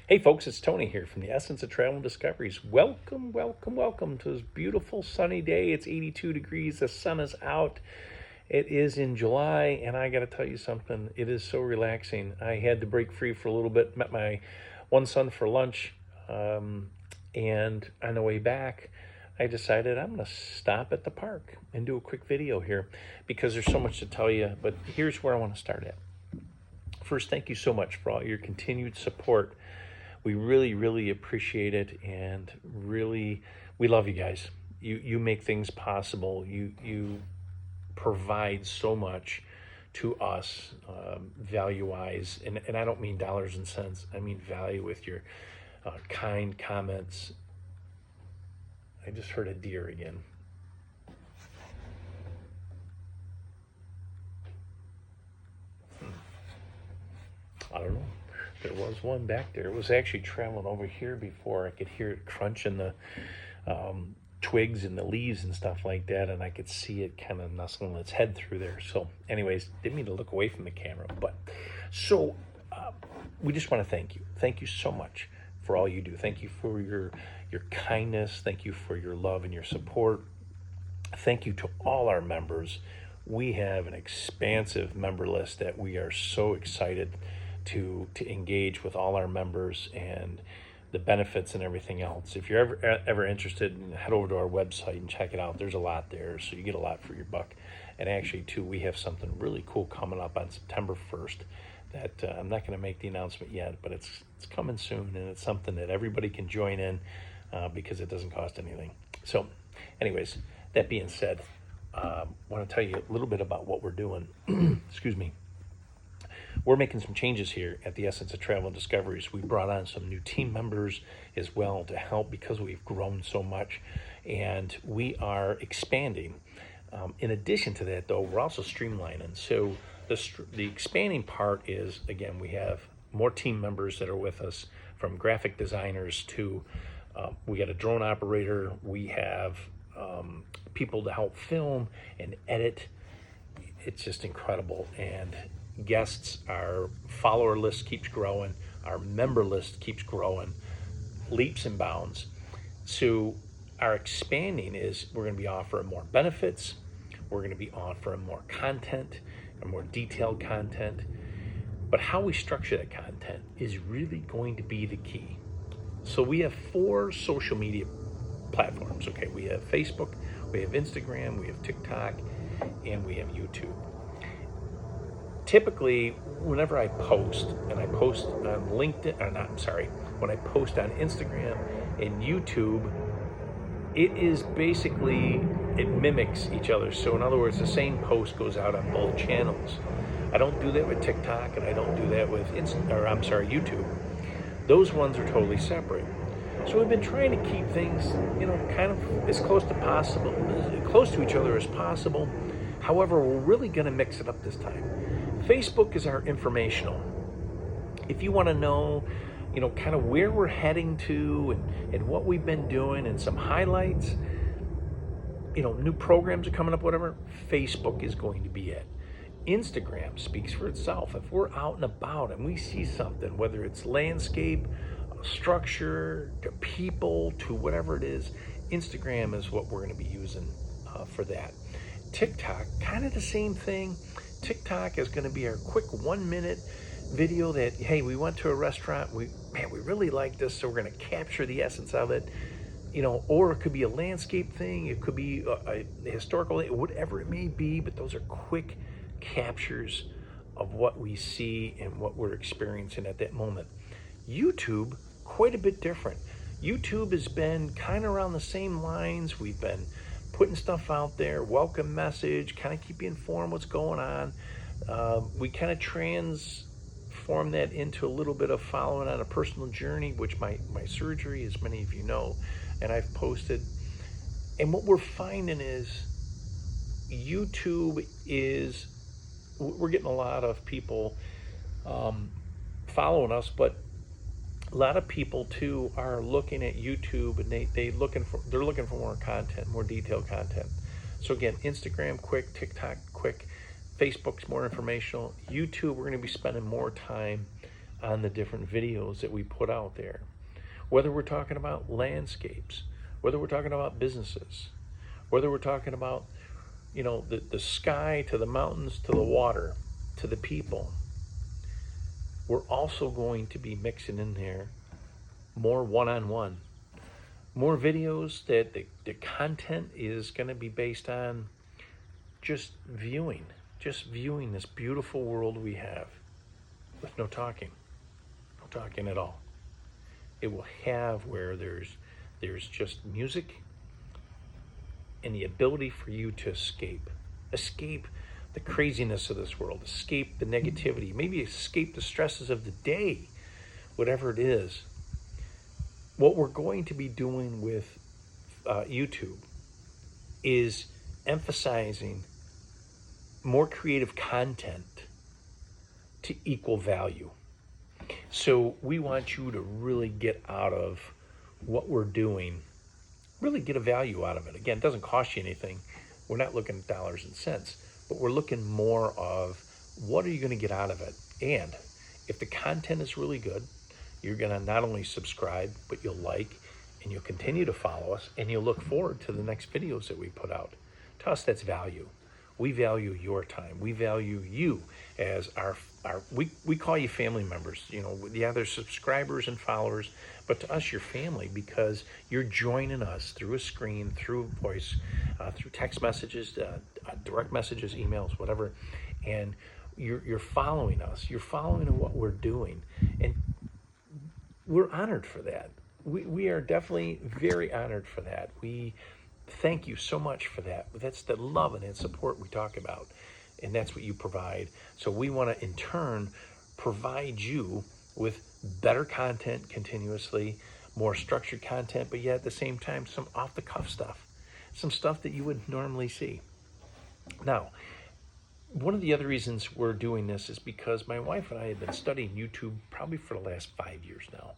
Hey folks, it's Tony here from the Essence of Travel and Discoveries. Welcome, welcome, welcome to this beautiful sunny day. It's 82 degrees, the sun is out. It is in July, and I got to tell you something, it is so relaxing. I had to break free for a little bit, met my one son for lunch, and on the way back, I decided I'm going to stop at the park and do a quick video here because there's so much to tell you, but here's where I want to start at. First, thank you so much for all your continued support. We really, really appreciate it, and really, we love you guys. You make things possible. You provide so much to us, value-wise, and I don't mean dollars and cents. I mean value with your kind comments. I just heard a deer again. I don't know. There was one back there. It was actually traveling over here before. I could hear it crunching the twigs and the leaves and stuff like that, and I could see it kind of nestling its head through there. So anyways, didn't mean to look away from the camera, but so we just want to thank you. Thank you so much for all you do. Thank you for your kindness. Thank you for your love and your support. Thank you to all our members. We have an expansive member list that we are so excited to engage with all our members and the benefits and everything else. If you're ever interested, head over to our website and check it out. There's a lot there, so you get a lot for your buck. And actually, too, we have something really cool coming up on September 1st that I'm not going to make the announcement yet, but it's coming soon, and it's something that everybody can join in because it doesn't cost anything. So anyways, that being said, I want to tell you a little bit about what we're doing. Excuse me. We're making some changes here at the Essence of Travel and Discoveries. We brought on some new team members as well to help because we've grown so much, and we are expanding. In addition to that, though, we're also streamlining. So the expanding part is, again, we have more team members that are with us, from graphic designers to we got a drone operator. We have people to help film and edit. It's just incredible. And guests, our follower list keeps growing, our member list keeps growing leaps and bounds. So our expanding is we're going to be offering more benefits, we're going to be offering more content and more detailed content, but how we structure that content is really going to be the key. So we have 4 social media platforms. Okay, we have Facebook, we have Instagram, we have TikTok, and we have YouTube. Typically, whenever I post, and I post on LinkedIn, when I post on Instagram and YouTube, it mimics each other. So in other words, the same post goes out on both channels. I don't do that with TikTok, and I don't do that with YouTube. Those ones are totally separate. So we've been trying to keep things, kind of as close to each other as possible. However, we're really going to mix it up this time. Facebook is our informational. If you want to know, kind of where we're heading to and what we've been doing and some highlights, new programs are coming up, whatever, Facebook is going to be it. Instagram speaks for itself. If we're out and about and we see something, whether it's landscape, structure, to people, to whatever it is, Instagram is what we're going to be using for that. TikTok, kind of the same thing. TikTok is going to be our quick 1-minute video that, hey, we went to a restaurant, we really like this, so we're going to capture the essence of it, or it could be a landscape thing, it could be a historical, whatever it may be, but those are quick captures of what we see and what we're experiencing at that moment. YouTube, quite a bit different. YouTube has been kind of around the same lines. We've been putting stuff out there, welcome message, kind of keep you informed what's going on. We kind of transform that into a little bit of following on a personal journey, which my surgery, as many of you know, and I've posted. And what we're finding is YouTube is, we're getting a lot of people following us, but a lot of people too are looking at YouTube, and they're looking for more content, more detailed content. So again, Instagram quick, TikTok quick, Facebook's more informational. YouTube, we're going to be spending more time on the different videos that we put out there. Whether we're talking about landscapes, whether we're talking about businesses, whether we're talking about, the sky to the mountains to the water to the people, we're also going to be mixing in there more one-on-one, more videos that the content is going to be based on just viewing this beautiful world we have with no talking at all. It will have where there's just music and the ability for you to escape the craziness of this world, escape the negativity, maybe escape the stresses of the day, whatever it is. What we're going to be doing with YouTube is emphasizing more creative content to equal value. So we want you to really get out of what we're doing, really get a value out of it. Again, it doesn't cost you anything. We're not looking at dollars and cents, but we're looking more of what are you going to get out of it. And if the content is really good, you're going to not only subscribe, but you'll like, and you'll continue to follow us, and you'll look forward to the next videos that we put out. To us, that's value. We value your time. We value you as we call you family members. There's subscribers and followers, but to us, you're family because you're joining us through a screen, through voice, through text messages, direct messages, emails, whatever, and you're following us. You're following what we're doing, and we're honored for that. We are definitely very honored for that. We thank you so much for that. That's the love and support we talk about, and that's what you provide. So we want to, in turn, provide you with better content continuously, more structured content, but yet at the same time, some off-the-cuff stuff, some stuff that you wouldn't normally see. Now, one of the other reasons we're doing this is because my wife and I have been studying YouTube probably for the last 5 years now.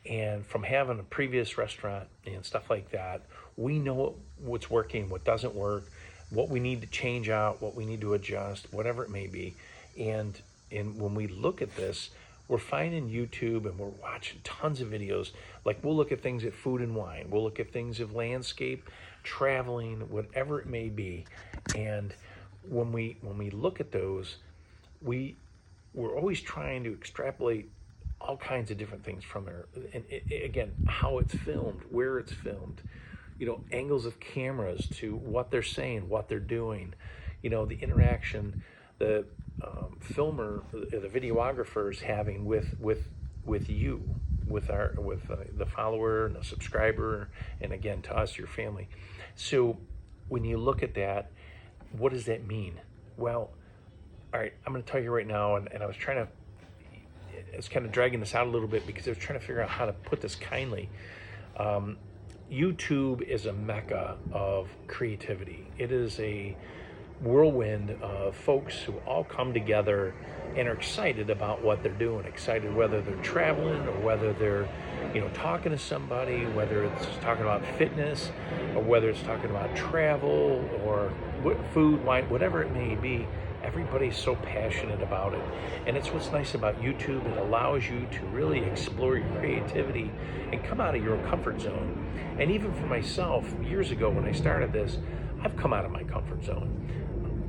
And from having a previous restaurant and stuff like that, we know what's working, what doesn't work, what we need to change out, what we need to adjust, whatever it may be. And when we look at this, we're finding YouTube and we're watching tons of videos. Like we'll look at things at food and wine. We'll look at things of landscape, traveling, whatever it may be. And when we look at those, we're always trying to extrapolate all kinds of different things from there. And again, how it's filmed, where it's filmed, angles of cameras to what they're saying, what they're doing, the interaction, the filmer, the videographer is having with you, with the follower and the subscriber, and again, to us, your family. So when you look at that, what does that mean? Well, all right, I'm going to tell you right now, and I was trying to, it's kind of dragging this out a little bit because I was trying to figure out how to put this kindly. YouTube is a mecca of creativity. It is a whirlwind of folks who all come together and are excited about what they're doing, excited whether they're traveling or whether they're, talking to somebody, whether it's talking about fitness or whether it's talking about travel or food, wine, whatever it may be. Everybody's so passionate about it. And it's what's nice about YouTube. It allows you to really explore your creativity and come out of your comfort zone. And even for myself, years ago when I started this, I've come out of my comfort zone.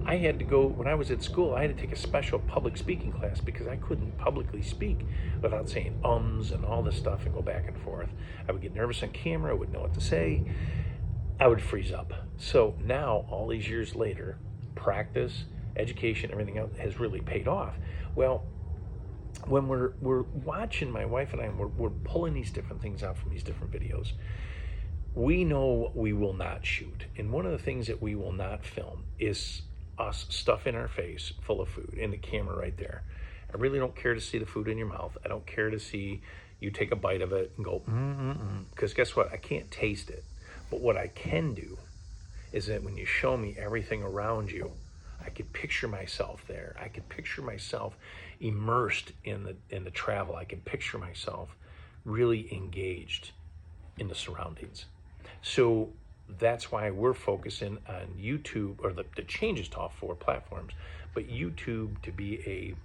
I had to go, when I was at school, I had to take a special public speaking class because I couldn't publicly speak without saying ums and all this stuff and go back and forth. I would get nervous on camera, I wouldn't know what to say, I would freeze up. So now, all these years later, practice, education, everything else has really paid off. Well, when we're watching, my wife and I, we're pulling these different things out from these different videos, we know we will not shoot. And one of the things that we will not film is us stuffing our face full of food and the camera right there. I really don't care to see the food in your mouth. I don't care to see you take a bite of it and go, because guess what? I can't taste it. But what I can do is that when you show me everything around you, I could picture myself there. I could picture myself immersed in the travel. I can picture myself really engaged in the surroundings. So that's why we're focusing on YouTube, or the changes to all 4 platforms, but YouTube to be a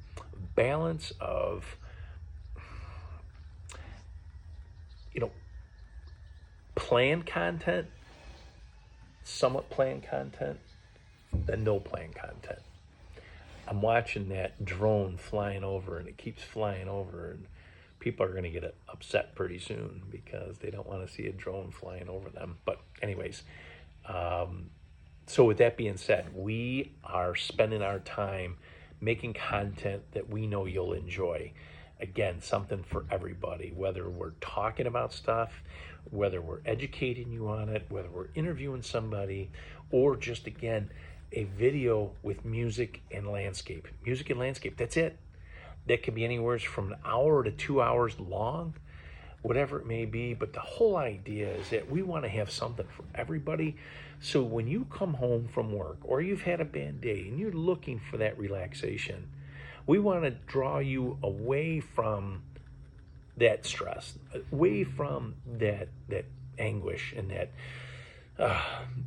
balance of you know, planned content, somewhat planned content, than no planned content. I'm watching that drone flying over, and it keeps flying over, and people are going to get upset pretty soon because they don't want to see a drone flying over them. But anyways, so with that being said, we are spending our time making content that we know you'll enjoy. Again, something for everybody, whether we're talking about stuff, whether we're educating you on it, whether we're interviewing somebody, or just, again, a video with music and landscape. Music and landscape, that's it. That could be anywhere from an hour to 2 hours long, whatever it may be. But the whole idea is that we want to have something for everybody. So when you come home from work, or you've had a bad day and you're looking for that relaxation, we want to draw you away from that stress, away from that anguish and that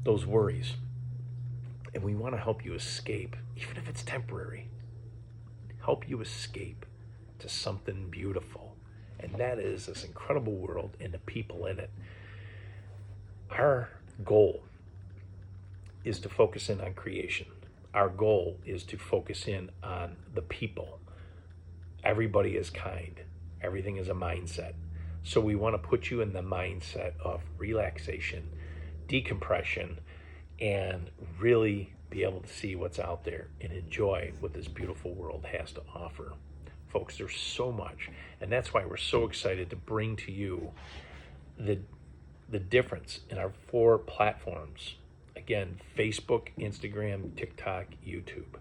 those worries. And we want to help you escape, even if it's temporary. Help you escape to something beautiful. And that is this incredible world and the people in it. Our goal is to focus in on creation. Our goal is to focus in on the people. Everybody is kind. Everything is a mindset. So we want to put you in the mindset of relaxation, decompression, and really be able to see what's out there and enjoy what this beautiful world has to offer. Folks, there's so much, and that's why we're so excited to bring to you the difference in our 4 platforms. Again, Facebook, Instagram, TikTok, YouTube.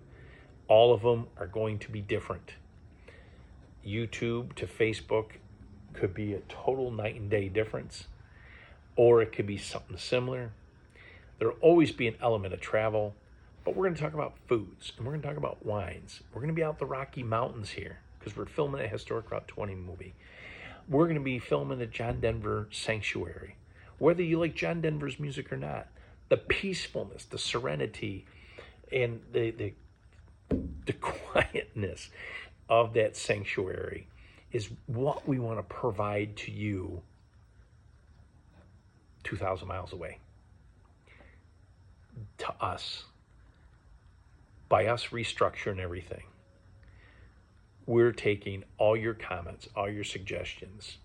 All of them are going to be different. YouTube to Facebook could be a total night and day difference, or it could be something similar. There'll always be an element of travel, but we're going to talk about foods, and we're going to talk about wines. We're going to be out the Rocky Mountains here because we're filming a historic Route 20 movie. We're going to be filming the John Denver Sanctuary. Whether you like John Denver's music or not, the peacefulness, the serenity, and the quietness of that sanctuary is what we want to provide to you 2,000 miles away. To us, by us restructuring everything, we're taking all your comments, all your suggestions,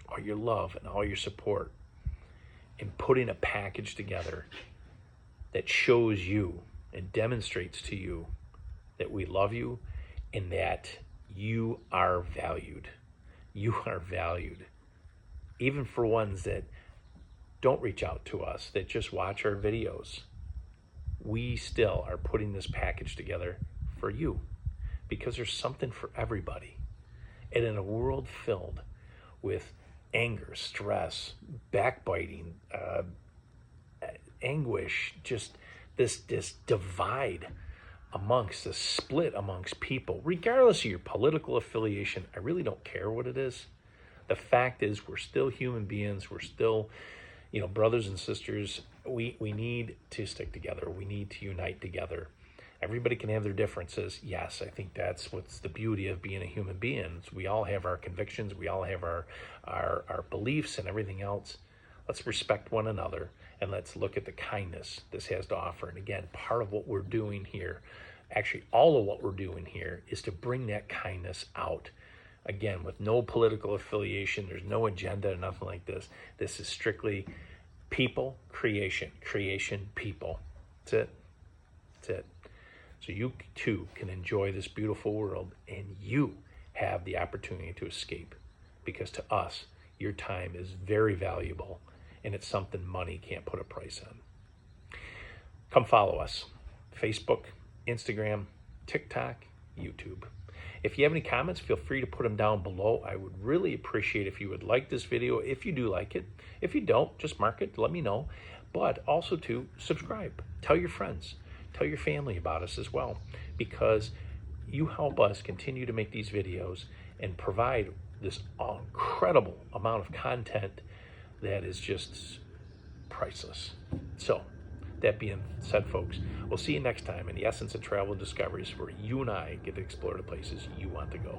all your love, and all your support, and putting a package together that shows you and demonstrates to you that we love you and that you are valued. You are valued. Even for ones that don't reach out to us, that just watch our videos. We still are putting this package together for you because there's something for everybody. And in a world filled with anger, stress, backbiting, anguish, just this divide amongst, the split amongst people, regardless of your political affiliation, I really don't care what it is. The fact is we're still human beings. We're still, brothers and sisters. We need to stick together. We need to unite together. Everybody can have their differences. Yes, I think that's what's the beauty of being a human being. We all have our convictions. We all have our beliefs and everything else. Let's respect one another, and let's look at the kindness this has to offer. And again, part of what we're doing here, actually all of what we're doing here, is to bring that kindness out. Again, with no political affiliation, there's no agenda, nothing like this. This is strictly people, creation, people. That's it. That's it. So you too can enjoy this beautiful world, and you have the opportunity to escape, because to us, your time is very valuable, and it's something money can't put a price on. Come follow us. Facebook, Instagram, TikTok, YouTube. If you have any comments, feel free to put them down below. I would really appreciate if you would like this video, if you do like it. If you don't, just mark it, let me know. But also to subscribe. Tell your friends. Tell your family about us as well, because you help us continue to make these videos and provide this incredible amount of content that is just priceless. So, that being said, folks, we'll see you next time in the Essence of Travel and Discoveries, where you and I get to explore the places you want to go.